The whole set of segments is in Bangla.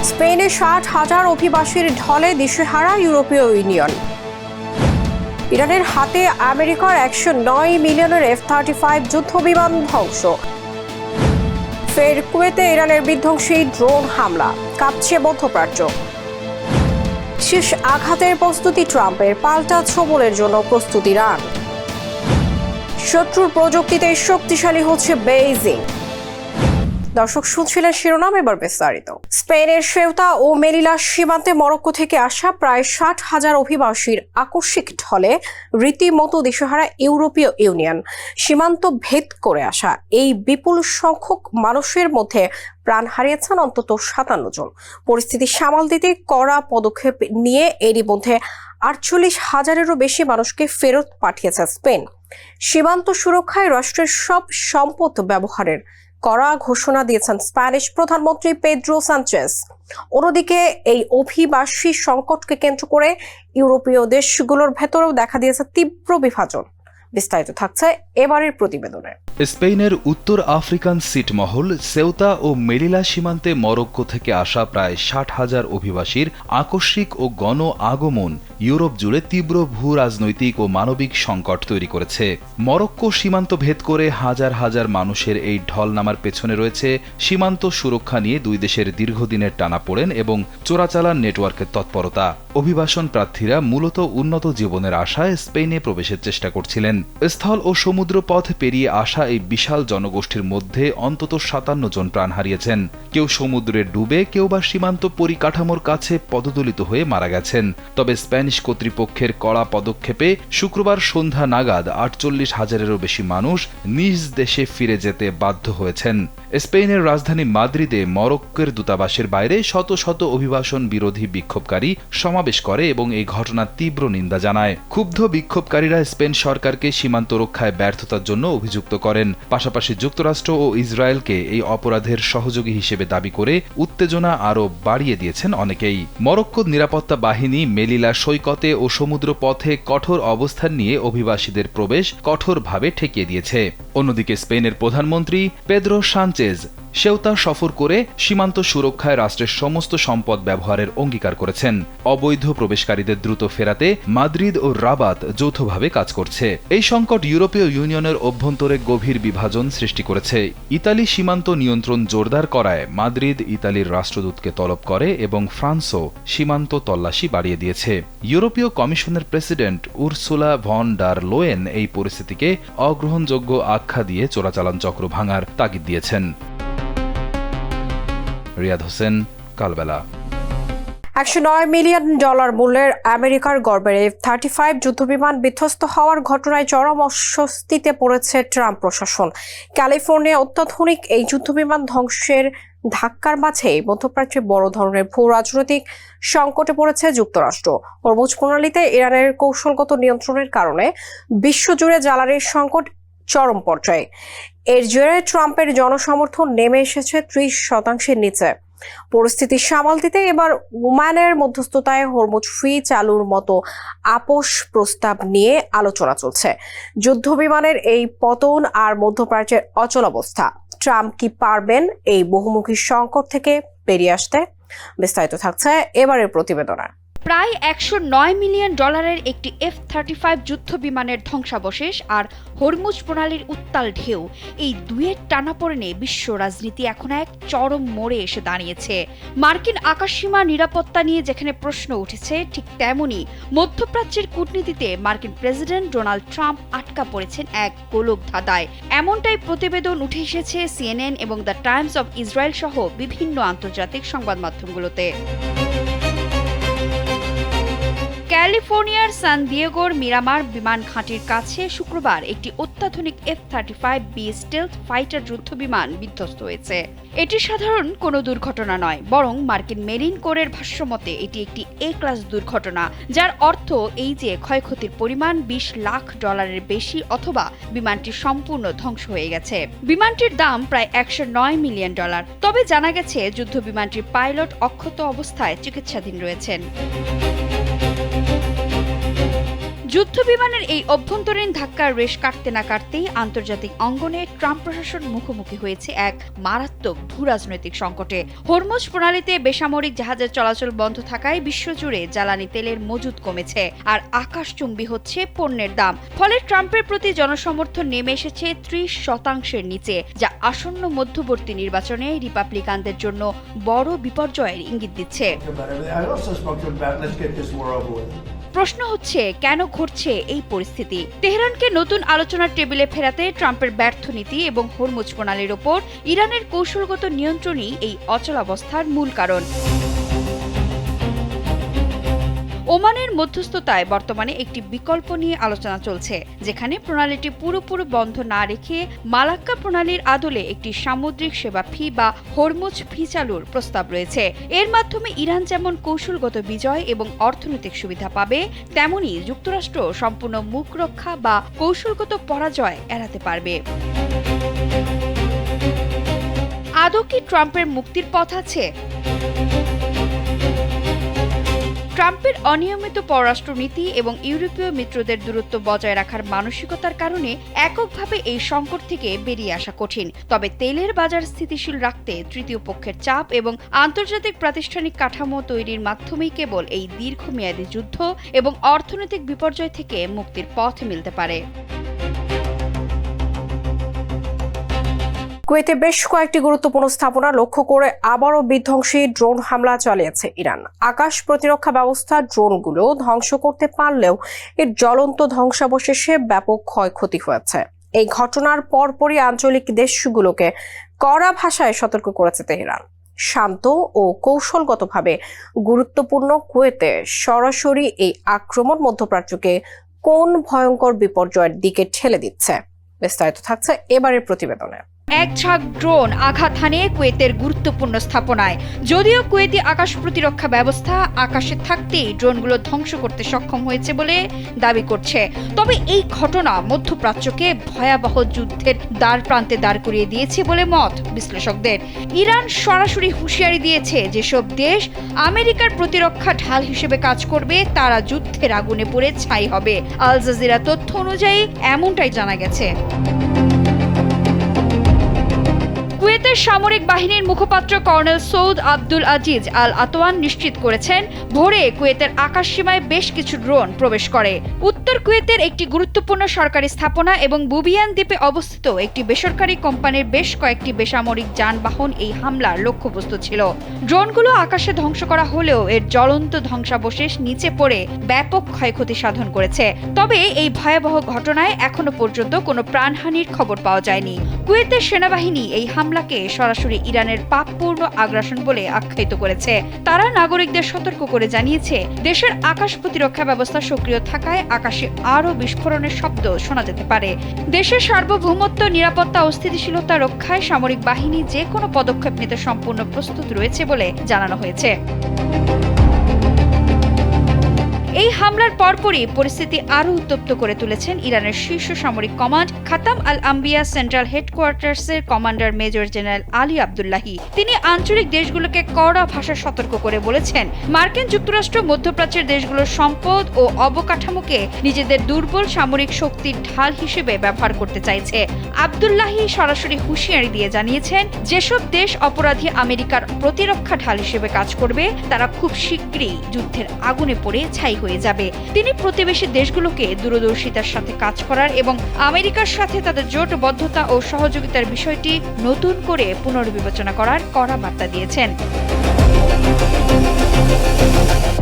স্পেনে ৬০,০০০ অভিবাসীর ঢলে দিশেহারা ইউরোপীয় ইউনিয়ন। ইরানের হাতে আমেরিকার ১০৯ মিলিয়নের F-35 যুদ্ধবিমান ধ্বংস। ফের কুয়েতে ইরানের বিধ্বংসী ড্রোন হামলা, কাঁপছে মধ্যপ্রাচ্য। শেষ আঘাতের প্রস্তুতি ট্রাম্পের, পাল্টা ছোবলের জন্য প্রস্তুতি ইরান। শত্রুর প্রযুক্তিতে শক্তিশালী হচ্ছে বেইজিং। দর্শক শুনছিলেন শিরোনাম, এবার বিস্তারিত। স্পেনের সেউতা ও মেলিলা সীমান্তে মরক্কো থেকে আসা প্রায় ৬০,০০০ অভিবাসীর আকস্মিক ঢলে রীতিমতো দিশেহারা ইউরোপীয় ইউনিয়ন। সীমান্ত ভেদ করে আসা এই বিপুল সংখ্যক মানুষের মধ্যে প্রাণ হারিয়েছেন অন্তত ৫৭ জন। পরিস্থিতি সামাল দিতে কড়া পদক্ষেপ নিয়ে এরই মধ্যে ৪৮,০০০-এরও বেশি মানুষকে ফেরত পাঠিয়েছে স্পেন। সীমান্ত সুরক্ষায় রাষ্ট্রের সব সম্পদ ব্যবহারের কড়া ঘোষণা দিয়েছেন স্প্যানিশ প্রধানমন্ত্রী পেদ্রো সানচেজ। অন্যদিকে এই অভিবাসী সংকটকে কেন্দ্র করে ইউরোপীয় দেশগুলোর ভেতরেও দেখা দিয়েছে তীব্র বিভাজন। বিস্তারিত থাকছে এবারের প্রতিবেদনে। স্পেনের উত্তর আফ্রিকান ছিটমহল সেউতা ও মেলিলা সীমান্তে মরক্কো থেকে আসা প্রায় ৬০,০০০ অভিবাসীর আকস্মিক ও গণ আগমন ইউরোপ জুড়ে তীব্র ভূ রাজনৈতিক ও মানবিক সংকট তৈরি করেছে। মরক্কো সীমান্ত ভেদ করে হাজার হাজার মানুষের এই ঢল নামার পেছনে রয়েছে সীমান্ত সুরক্ষা নিয়ে দুই দেশের দীর্ঘদিনের টানাপোড়েন এবং চোরাচালান নেটওয়ার্কের তৎপরতা। অভিবাসন প্রার্থীরা মূলত উন্নত জীবনের আশায় স্পেনে প্রবেশের চেষ্টা করছিলেন। স্থল ও সমুদ্র পথ পেরিয়ে আসা এই বিশাল জনগোষ্ঠীর মধ্যে অন্তত ৫৭ জন প্রাণ হারিয়েছেন। কেউ সমুদ্রে ডুবে, কেউ বা সীমান্ত পরিকাঠামোর কাছে পদদলিত হয়ে মারা গেছেন। তবে স্প্যানিশ কর্তৃপক্ষের কড়া পদক্ষেপে শুক্রবার সন্ধ্যা নাগাদ ৪৮,০০০-এরও বেশি মানুষ নিজ দেশে ফিরে যেতে বাধ্য হয়েছেন। স্পেনের রাজধানী মাদ্রিদে মরক্কোর দূতাবাসের বাইরে শত শত অভিবাসন বিরোধী বিক্ষোভকারী সমাবেশ করে এবং এই ঘটনার তীব্র নিন্দা জানায়। ক্ষুব্ধ বিক্ষোভকারীরা স্পেন সরকারকে সীমান্ত রক্ষায় ব্যর্থতার জন্য অভিযুক্ত করেন। পাশাপাশি যুক্তরাষ্ট্র ও ইসরায়েলকে এই অপরাধের সহযোগী হিসেবে দাবি করে উত্তেজনা আরও বাড়িয়ে দিয়েছেন অনেকেই। মরক্কোর নিরাপত্তা বাহিনী মেলিলা সৈকতে ও সমুদ্র পথে কঠোর অবস্থান নিয়ে অভিবাসীদের প্রবেশ কঠোরভাবে ঠেকিয়ে দিয়েছে। অন্যদিকে স্পেনের প্রধানমন্ত্রী পেদ্রো সানচেজ সেউতা সফর করে সীমান্ত সুরক্ষায় রাষ্ট্রের সমস্ত সম্পদ ব্যবহারের অঙ্গীকার করেছেন। অবৈধ প্রবেশকারীদের দ্রুত ফেরাতে মাদ্রিদ ও রাবাত যৌথভাবে কাজ করছে। এই সংকট ইউরোপীয় ইউনিয়নের অভ্যন্তরে গভীর বিভাজন সৃষ্টি করেছে। ইতালি সীমান্ত নিয়ন্ত্রণ জোরদার করায় মাদ্রিদ ইতালির রাষ্ট্রদূতকে তলব করে এবং ফ্রান্সও সীমান্ত তল্লাশি বাড়িয়ে দিয়েছে। ইউরোপীয় কমিশনের president Ursula von der Leyen এই পরিস্থিতিকে অগ্রহণযোগ্য আখ্যা দিয়ে চোরাচালান চক্র ভাঙার তাগিদ দিয়েছেন। রিয়াদ হোসেন, কালবেলা। $১০৯ মিলিয়ন মূল্যের আমেরিকার গর্বের F-35 যুদ্ধবিমান বিধ্বস্ত হওয়ার ঘটনায় চরম অস্বস্তিতে পড়েছে ট্রাম্প প্রশাসন। ক্যালিফোর্নিয়া অত্যাধুনিক এই যুদ্ধবিমান ধ্বংসের ধাক্কার মাঝে মধ্যপ্রাচ্যে বড় ধরনের ভূ রাজনৈতিক সংকটে পড়েছে যুক্তরাষ্ট্র। হরমুজ প্রণালীতে ইরানের কৌশলগত নিয়ন্ত্রণের কারণে বিশ্বজুড়ে জ্বালানির সংকট চরম পর্যায়ে। এর জেরে ট্রাম্পের জনসমর্থন নেমে এসেছে ৩০% নিচে। পরিস্থিতি সামাল দিতে এবার ওমানের মধ্যস্থতায় হরমুজ ফ্রি চালুর মতো আপোষ প্রস্তাব নিয়ে আলোচনা চলছে। যুদ্ধবিমানের এই পতন আর মধ্যপ্রাচ্যের অচলাবস্থা, ট্রাম্প কি পারবেন এই বহুমুখী সংকট থেকে বেরিয়ে আসতে? বিস্তারিত থাকছে এবারের প্রতিবেদনে। প্রায় $১০৯ মিলিয়ন একটি F-35 যুদ্ধ বিমানের ধ্বংসাবশেষ আর হরমুজ প্রণালীর উত্তাল ঢেউ, এই দুয়ের টানাপোড়েনে বিশ্ব রাজনীতি এখন এক চরম মোড়ে এসে দাঁড়িয়েছে। মার্কিন আকাশসীমা নিরাপত্তা নিয়ে যেখানে প্রশ্ন উঠেছে, ঠিক তেমনি মধ্যপ্রাচ্যের কূটনীতিতে মার্কিন প্রেসিডেন্ট ডোনাল্ড ট্রাম্প আটকা পড়েছেন এক গোলক ধাঁধায়। এমনটাই প্রতিবেদন উঠে এসেছে CNN এবং দ্য টাইমস অব ইসরায়েল সহ বিভিন্ন আন্তর্জাতিক সংবাদ মাধ্যমগুলোতে। ক্যালিফোর্নিয়ার সান দিয়েগোর মিরামার বিমান ঘাঁটির কাছে শুক্রবার একটি অত্যাধুনিক F-35B স্টেলথ ফাইটার যুদ্ধবিমান বিধ্বস্ত হয়েছে। এটি সাধারণ কোনো দুর্ঘটনা নয়, বরং মার্কিন মেরিন কোরের ভাষ্যমতে এটি একটি A ক্লাস দুর্ঘটনা, যার অর্থ এই যে ক্ষয়ক্ষতির পরিমাণ $২০ লাখ বেশি অথবা বিমানটি সম্পূর্ণ ধ্বংস হয়ে গেছে। বিমানটির দাম প্রায় $১০৯ মিলিয়ন। তবে জানা গেছে যুদ্ধ বিমানটির পাইলট অক্ষত অবস্থায় চিকিৎসাধীন রয়েছেন। যুদ্ধ বিমানের এই অভ্যন্তরীণ ধাক্কার রেশ কাটতে না কাটতেই আন্তর্জাতিক অঙ্গনে ট্রাম্প প্রশাসন মুখোমুখি হয়েছে এক মারাত্মক ভূরাজনৈতিক সংকটে। হরমুজ প্রণালীতে বেসামরিক জাহাজের চলাচল বন্ধ থাকায় বিশ্বজুড়ে জ্বালানি তেলের মজুদ কমেছে, আর আকাশচুম্বী হচ্ছে পণ্যের দাম। ফলে ট্রাম্পের প্রতি জনসমর্থন নেমে এসেছে 30% নিচে, যা আসন্ন মধ্যবর্তী নির্বাচনে রিপাবলিকানদের জন্য বড় বিপর্যয়ের ইঙ্গিত দিচ্ছে। প্রশ্ন হচ্ছে, কেন ঘটছে এই পরিস্থিতি? তেহরানকে নতুন আলোচনার টেবিলে ফেরাতে ট্রাম্পের ব্যর্থ নীতি এবং হরমুজ প্রণালীর ওপর ইরানের কৌশলগত নিয়ন্ত্রণই এই অচলাবস্থার মূল কারণ। ওমানের মধ্যস্থতায় বর্তমানে একটি বিকল্প নিয়ে আলোচনা চলছে, যেখানে প্রণালীটি পুরোপুরি বন্ধ না রেখে মালাক্কা প্রণালীর আদলে একটি সামুদ্রিক সেবা ফি বা হরমুজ ফি চালুর প্রস্তাব রয়েছে। এর মাধ্যমে ইরান যেমন কৌশলগত বিজয় এবং অর্থনৈতিক সুবিধা পাবে, তেমনি যুক্তরাষ্ট্র সম্পূর্ণ মুখ রক্ষা বা কৌশলগত পরাজয় এড়াতে পারবে। আদৌ কি ট্রাম্পের মুক্তির পথ আছে? ট্রাম্পের অনিয়মিত পররাষ্ট্রনীতি এবং ইউরোপীয় মিত্রদের দূরত্ব বজায় রাখার মানসিকতার কারণে এককভাবে এই সংকট থেকে বেরিয়ে আসা কঠিন। তবে তেলের বাজার স্থিতিশীল রাখতে তৃতীয় পক্ষের চাপ এবং আন্তর্জাতিক প্রাতিষ্ঠানিক কাঠামো তৈরির মাধ্যমেই কেবল এই দীর্ঘমেয়াদী যুদ্ধ এবং অর্থনৈতিক বিপর্যয় থেকে মুক্তির পথ মিলতে পারে। কুয়েতে বেশ কয়েকটি গুরুত্বপূর্ণ স্থাপনা লক্ষ্য করে আবারও বিধ্বংসী ড্রোন হামলা চালিয়েছে ইরান। আকাশ প্রতিরক্ষা ব্যবস্থা ড্রোনগুলো ধ্বংস করতে পারলেও এর জ্বলন্ত ধ্বংসাবশেষে ব্যাপক ক্ষয়ক্ষতি হয়েছে। এই ঘটনার পরপরই আঞ্চলিক দেশগুলোকে কড়া ভাষায় সতর্ক করেছে তেহরান। শান্ত ও কৌশলগতভাবে গুরুত্বপূর্ণ কুয়েতে সরাসরি এই আক্রমণ মধ্যপ্রাচ্যকে কোন ভয়ঙ্কর বিপর্যয়ের দিকে ঠেলে দিচ্ছে, বিস্তারিত থাকছে এবারের প্রতিবেদনে। এক ঝাঁক ড্রোন আঘাত হানে কুয়েতের গুরুত্বপূর্ণ স্থাপনায়। যদিও কুয়েতি আকাশ প্রতিরক্ষা ব্যবস্থা আকাশে থাকতেই ড্রোনগুলো ধ্বংস করতে সক্ষম হয়েছে বলে দাবি করছে, তবে এই ঘটনা মধ্যপ্রাচ্যকে ভয়াবহ যুদ্ধের দ্বার প্রান্তে দাঁড় করিয়ে দিয়েছে বলে মত বিশ্লেষকদের। ইরান সরাসরি হুঁশিয়ারি দিয়েছে, যেসব দেশ আমেরিকার প্রতিরক্ষা ঢাল হিসেবে কাজ করবে তারা যুদ্ধের আগুনে পুড়ে ছাই হবে। আল জাজিরা তথ্য অনুযায়ী এমনটাই জানা গেছে। কুয়েতের সামরিক বাহিনীর মুখপাত্র কর্নেল সৌদ আব্দুল আজিজ আল আতওয়ান নিশ্চিত করেছেন, ভোরে কুয়েতের আকাশসীমায় বেশ কিছু ড্রোন প্রবেশ করে। উত্তর কুয়েতের একটি গুরুত্বপূর্ণ সরকারি স্থাপনা এবং বুবিয়ান দ্বীপে অবস্থিত একটি বেসরকারি কোম্পানির বেশ কয়েকটি বেসামরিক যানবাহন এই হামলার লক্ষ্যবস্তু ছিল। ড্রোনগুলো আকাশে ধ্বংস করা হলেও এর জ্বলন্ত ধ্বংসাবশেষ নিচে পড়ে ব্যাপক ক্ষয়ক্ষতি সাধন করেছে। তবে এই ভয়াবহ ঘটনায় এখনো পর্যন্ত কোনো প্রাণহানির খবর পাওয়া যায়নি। কুয়েতের সেনাবাহিনী এই হামলাকে সরাসরি ইরানের পাপপূর্ণ আগ্রাসন বলে আখ্যায়িত করেছে। তারা নাগরিকদের সতর্ক করে জানিয়েছে, দেশের আকাশ প্রতিরক্ষা ব্যবস্থা সক্রিয় থাকায় আকাশে আরও বিস্ফোরণের শব্দ শোনা যেতে পারে। দেশের সার্বভৌমত্ব, নিরাপত্তা ও স্থিতিশীলতা রক্ষায় সামরিক বাহিনী যে কোনো পদক্ষেপ নিতে সম্পূর্ণ প্রস্তুত রয়েছে বলে জানানো হয়েছে। এই হামলার পরপরই পরিস্থিতি আরও উত্তপ্ত করে তুলেছেন ইরানের শীর্ষ সামরিক command Khatam al Anbiya central হেডকোয়ার্টার্সের commander major general Ali Abdullahi. তিনি আঞ্চলিক দেশগুলোকে কড়া ভাষায় সতর্ক করে বলেছেন, মার্কিন যুক্তরাষ্ট্র মধ্যপ্রাচ্যের দেশগুলোর সম্পদ ও অবকাঠামোকে নিজেদের দুর্বল সামরিক শক্তির ঢাল হিসেবে ব্যবহার করতে চাইছে। আব্দুল্লাহি সরাসরি হুঁশিয়ারি দিয়ে জানিয়েছেন, যেসব দেশ অপরাধী আমেরিকার প্রতিরক্ষা ঢাল হিসেবে কাজ করবে তারা খুব শীঘ্রই যুদ্ধের আগুনে পড়ে ছাই হয়ে যাবে। তিনি প্রতিবেশী দেশগুলোকে দূরদর্শিতার সাথে কাজ করার এবং আমেরিকার সাথে তাদের জোটবদ্ধতা ও সহযোগিতার বিষয়টি নতুন করে পুনর্বিবেচনা করার কড়া বার্তা দিয়েছেন।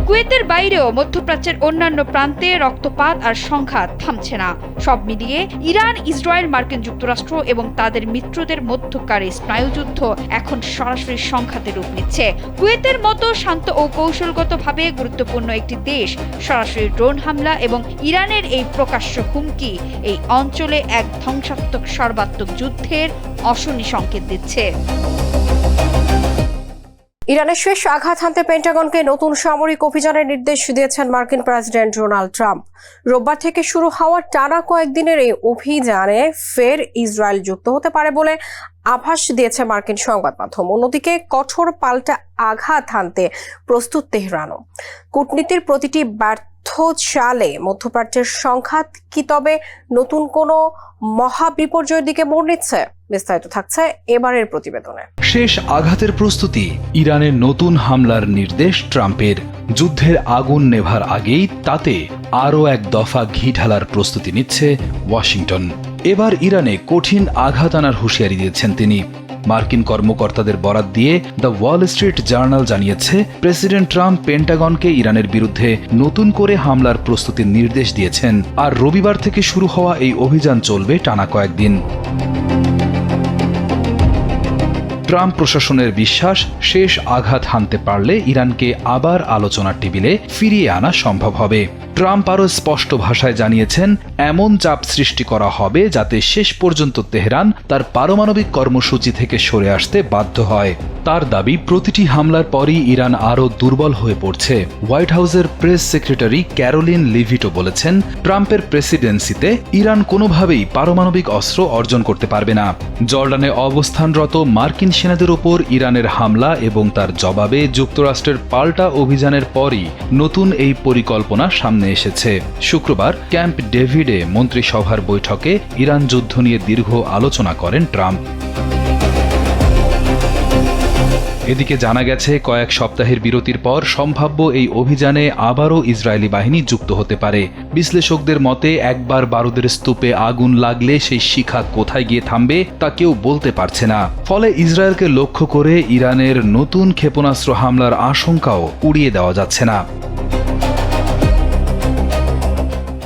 কুয়েতের বাইরেও মধ্যপ্রাচ্যের অন্যান্য প্রান্তে রক্তপাত আর সংঘাত থামছে না। সব মিলিয়ে ইরান, ইসরায়েল, মার্কিন যুক্তরাষ্ট্র এবং তাদের মিত্রদের মধ্যকার স্নায়ুযুদ্ধ এখন সরাসরি সংঘাতে রূপ নিচ্ছে। কুয়েতের মতো শান্ত ও কৌশলগতভাবে গুরুত্বপূর্ণ একটি দেশ সরাসরি ড্রোন হামলা এবং ইরানের এই প্রকাশ্য হুমকি এই অঞ্চলে এক ধ্বংসাত্মক সর্বাত্মক যুদ্ধের অশনি সংকেত দিচ্ছে। ইরানের শেষ আঘাত হানতে পেন্টাগনকে নতুন সামরিক অভিযানের নির্দেশ দিয়েছেন মার্কিন প্রেসিডেন্ট ডোনাল্ড ট্রাম্প। রোববার থেকে শুরু হওয়া টানা কয়েকদিনের এই অভিযানে ফের ইসরায়েল যুক্ত হতে পারে বলে আভাস দিয়েছে মার্কিন সংবাদ মাধ্যম। অন্যদিকে কঠোর পাল্টা আঘাত হানতে প্রস্তুত তেহরানও। কূটনীতির প্রতিটি ব্যর্থ চালে মধ্যপ্রাচ্যের সংঘাত কি তবে নতুন কোনো মহা বিপর্যয়ের দিকে মোড় নিচ্ছে? বিস্তারিত থাকছে এবারের প্রতিবেদনে। শেষ আঘাতের প্রস্তুতি, ইরানের নতুন হামলার নির্দেশ ট্রাম্পের, যুদ্ধের আগুন নেভার আগেই তাতে আরও এক দফা ঘি ঢালার প্রস্তুতি নিচ্ছে ওয়াশিংটন। এবার ইরানে কঠিন আঘাত আনার হুঁশিয়ারি দিয়েছেন তিনি। মার্কিন কর্মকর্তাদের বরাত দিয়ে দ্য ওয়াল স্ট্রিট জার্নাল জানিয়েছে, প্রেসিডেন্ট ট্রাম্প পেন্টাগনকে ইরানের বিরুদ্ধে নতুন করে হামলার প্রস্তুতির নির্দেশ দিয়েছেন। আর রবিবার থেকে শুরু হওয়া এই অভিযান চলবে টানা কয়েকদিন। ট্রাম্প প্রশাসনের বিশ্বাস, শেষ আঘাত হানতে পারলে ইরানকে আবার আলোচনার টেবিলে ফিরিয়ে আনা সম্ভব হবে। ট্রাম্প আরও স্পষ্ট ভাষায় জানিয়েছেন, এমন চাপ সৃষ্টি করা হবে যাতে শেষ পর্যন্ত তেহরান তার পারমাণবিক কর্মসূচি থেকে সরে আসতে বাধ্য হয়। তার দাবি, প্রতিটি হামলার পরই ইরান আরও দুর্বল হয়ে পড়ছে। হোয়াইট হাউসের প্রেস সেক্রেটারি ক্যারোলিন লিভিটো বলেছেন, ট্রাম্পের প্রেসিডেন্সিতে ইরান কোনোভাবেই পারমাণবিক অস্ত্র অর্জন করতে পারবে না। জর্ডানে অবস্থানরত মার্কিন সেনাদের ওপর ইরানের হামলা এবং তার জবাবে যুক্তরাষ্ট্রের পাল্টা অভিযানের পরই নতুন এই পরিকল্পনা সামনে এসেছে। শুক্রবার ক্যাম্প ডেভিডে মন্ত্রিসভার বৈঠকে ইরান যুদ্ধ নিয়ে দীর্ঘ আলোচনা করেন ট্রাম্প। এদিকে জানা গেছে, কয়েক সপ্তাহের বিরতির পর সম্ভাব্য এই অভিযানে আবারও ইসরায়েলি বাহিনী যুক্ত হতে পারে। বিশ্লেষকদের মতে, একবার বারুদের স্তূপে আগুন লাগলে সেই শিখা কোথায় গিয়ে থামবে তা কেউ বলতে পারছে না। ফলে ইসরায়েলকে লক্ষ্য করে ইরানের নতুন ক্ষেপণাস্ত্র হামলার আশঙ্কাও উড়িয়ে দেওয়া যাচ্ছে না।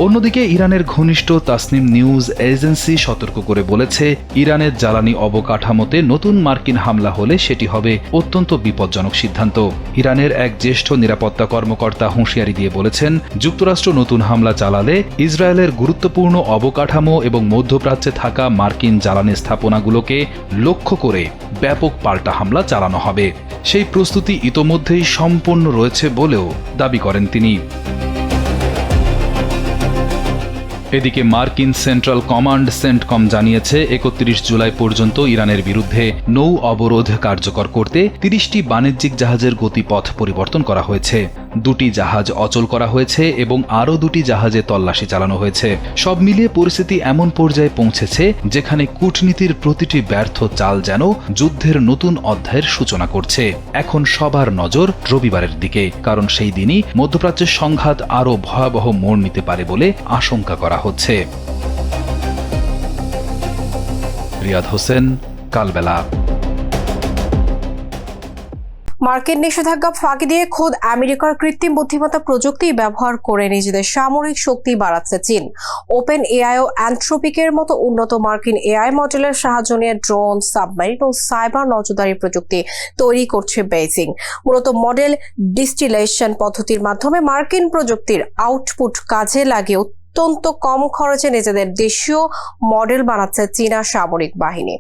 অন্যদিকে ইরানের ঘনিষ্ঠ তাসনিম নিউজ এজেন্সি সতর্ক করে বলেছে, ইরানের জ্বালানি অবকাঠামোতে নতুন মার্কিন হামলা হলে সেটি হবে অত্যন্ত বিপজ্জনক সিদ্ধান্ত। ইরানের এক জ্যেষ্ঠ নিরাপত্তা কর্মকর্তা হুঁশিয়ারি দিয়ে বলেছেন, যুক্তরাষ্ট্র নতুন হামলা চালালে ইসরায়েলের গুরুত্বপূর্ণ অবকাঠামো এবং মধ্যপ্রাচ্যে থাকা মার্কিন জ্বালানি স্থাপনাগুলোকে লক্ষ্য করে ব্যাপক পাল্টা হামলা চালানো হবে। সেই প্রস্তুতি ইতোমধ্যেই সম্পন্ন রয়েছে বলেও দাবি করেন তিনি। এদিকে মার্কিন সেন্ট্রাল কমান্ড সেন্টকম জানিয়েছে, ৩১ জুলাই পর্যন্ত ইরানের বিরুদ্ধে নৌ অবরোধ কার্যকর করতে ৩০টি বাণিজ্যিক জাহাজের গতিপথ পরিবর্তন করা হয়েছে। ২টি জাহাজ অচল করা হয়েছে এবং আরও ২টি জাহাজে তল্লাশি চালানো হয়েছে। সব মিলিয়ে পরিস্থিতি এমন পর্যায়ে পৌঁছেছে যেখানে কূটনীতির প্রতিটি ব্যর্থ চাল যেন যুদ্ধের নতুন অধ্যায়ের সূচনা করছে। এখন সবার নজর রবিবারের দিকে, কারণ সেই দিনই মধ্যপ্রাচ্যের সংঘাত আরও ভয়াবহ মোড় নিতে পারে বলে আশঙ্কা করা হচ্ছে। রিয়াদ হোসেন, কালবেলা। মার্কিন নিষেধাজ্ঞা ফাঁকি দিয়ে খোদ আমেরিকার কৃত্রিম বুদ্ধিমত্তা প্রযুক্তি ব্যবহার করে নিজেদের সামরিক শক্তি বাড়াচ্ছে চীন। ওপেন এআই ও অ্যান্থ্রোপিকের মতো উন্নত মার্কিন এআই মডেলের সাহায্য নিয়ে ড্রোন, সাবমেরিন ও সাইবার নজরদারি প্রযুক্তি তৈরি করছে বেইজিং। মূলত মডেল ডিস্টিলেশন পদ্ধতির মাধ্যমে মার্কিন প্রযুক্তির আউটপুট কাজে লাগিয়ে অত্যন্ত কম খরচে নিজেদের দেশীয় মডেল বানাচ্ছে চীনা সামরিক বাহিনী।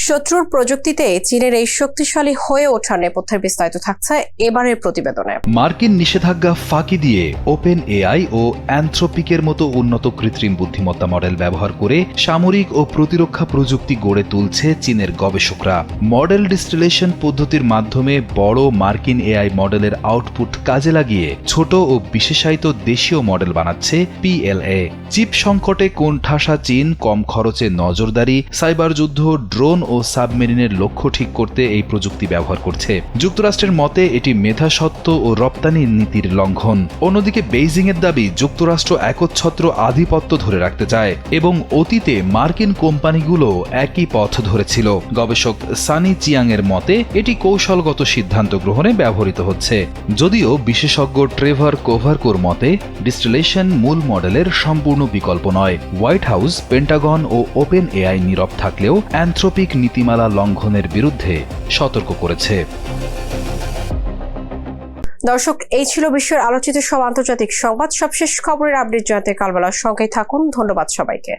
শত্রুর প্রযুক্তিতে চীনের এই শক্তিশালী হয়ে ওঠার নেপথ্যের বিস্তারিত থাকছে এবারের প্রতিবেদনে। মার্কিন নিষেধাজ্ঞা ফাঁকি দিয়ে ওপেন এআই ও অ্যান্থ্রোপিকের মতো উন্নত কৃত্রিম বুদ্ধিমত্তা মডেল ব্যবহার করে সামরিক ও প্রতিরক্ষা প্রযুক্তি গড়ে তুলছে চীনের গবেষকরা। মডেল ডিস্টিলেশন পদ্ধতির মাধ্যমে বড় মার্কিন এআই মডেলের আউটপুট কাজে লাগিয়ে ছোট ও বিশেষায়িত দেশীয় মডেল বানাচ্ছে পিএলএ। চিপ সংকটে কোণঠাসা চীন কম খরচে নজরদারি, সাইবার যুদ্ধ, ড্রোন ও সাবমেরিনের লক্ষ্য ঠিক করতে এই প্রযুক্তি ব্যবহার করছে। যুক্তরাষ্ট্রের মতে এটি মেধাস্বত্ব ও রপ্তানি নীতির লঙ্ঘন। অন্যদিকে বেইজিং এর দাবি, যুক্তরাষ্ট্র একচ্ছত্র আধিপত্য ধরে রাখতে চায় এবং অতীতে মার্কিন কোম্পানিগুলো একই পথ ধরেছিল। গবেষক সানি চিয়াং এর মতে এটি কৌশলগত সিদ্ধান্ত গ্রহণে ব্যবহৃত হচ্ছে। যদিও বিশেষজ্ঞ ট্রেভার কোভারকোর মতে ডিস্টিলেশন মূল মডেলের সম্পূর্ণ বিকল্প নয়। হোয়াইট হাউস, পেন্টাগন ও ওপেন এআই নীরব থাকলেও অ্যান্থ্রোপিক নীতিমালা লঙ্ঘনের বিরুদ্ধে সতর্ক করেছে। দর্শক, এই ছিল বিশ্বের আলোচিত সব আন্তর্জাতিক সংবাদ। সবশেষ খবরের আপডেট জানতে কালবেলার সঙ্গেই থাকুন। ধন্যবাদ সবাইকে।